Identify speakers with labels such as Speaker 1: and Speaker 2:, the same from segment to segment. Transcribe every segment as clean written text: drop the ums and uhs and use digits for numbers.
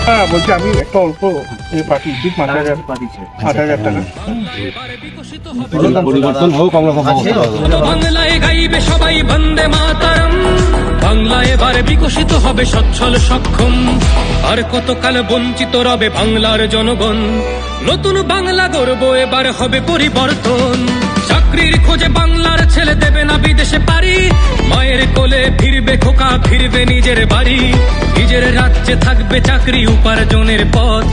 Speaker 1: হ্যাঁ বলছি আমি একটা অল্প পার্টি উচিত 5,000 টাকা।
Speaker 2: পরিবর্তন হোক, আমরা
Speaker 3: বাংলায় গাইবে সবাই বন্দে মাতরম, বাংলা এবার বিকশিত হবে সচ্ছল সক্ষম, আর কতকাল বঞ্চিত রবে বাংলার জনগণ, নতুন বাংলা গর্ব এবার হবে পরিবর্তন। চাকরির খোঁজে বাংলার ছেলে দেবে না বিদেশে পারি, মায়ের কোলে ফিরবে খোকা, ফিরবে নিজের বাড়ি, নিজের রাজ্যে থাকবে চাকরি উপার্জনের পথ,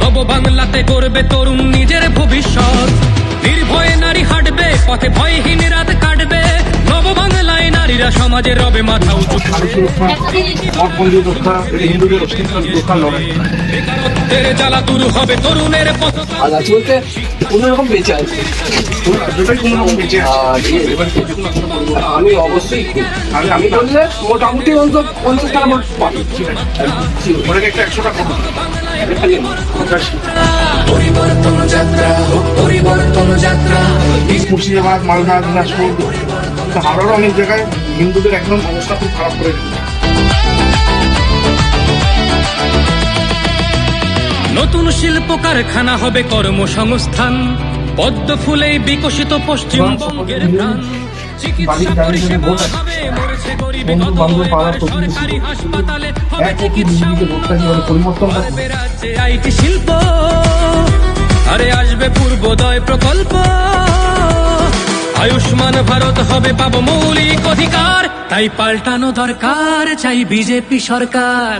Speaker 3: নব বাংলাতে গড়বে তরুণ নিজের ভবিষ্যৎ। নির্ভয়ে নারী হাঁটবে পথে, ভয়হীন রাত কাটবে, নব বাংলায় নারীরা সমাজে রবে মাথা উঁচু। বেকারত্বের জ্বালা দূর হবে তরুণের পথ।
Speaker 4: আজ বলতে কোনোরকম বেঁচে আছে, আমি অবশ্যই আমি বললে মোটামুটি অন্তত 50 টাকা আমার পাবো।
Speaker 1: একটা 100 টাকা
Speaker 3: পরিবর্তন যাত্রা হোক, পরিবর্তন যাত্রা।
Speaker 1: মুর্শিদাবাদ, মালদা, দিনাজপুর, হাওড়ারও অনেক জায়গায় হিন্দুদের একদম অবস্থা খুব খারাপ করে দিচ্ছে।
Speaker 3: নতুন শিল্প কারখানা হবে কর্মসংস্থান, পদ্ম ফুলেই বিকশিত পশ্চিমবঙ্গের প্রাণ। চিকিৎসা পরিষেবা হবে, মরেছে গরিবি কত, এবার সরকারি হাসপাতালে হবে চিকিৎসা। আসবে রাজ্যে আইটি শিল্প, আরে আসবে পূর্বোদয় প্রকল্প, আয়ুষ্মান ভারত হবে, পাবো মৌলিক অধিকার, তাই পাল্টানো দরকার, চাই বিজেপি সরকার।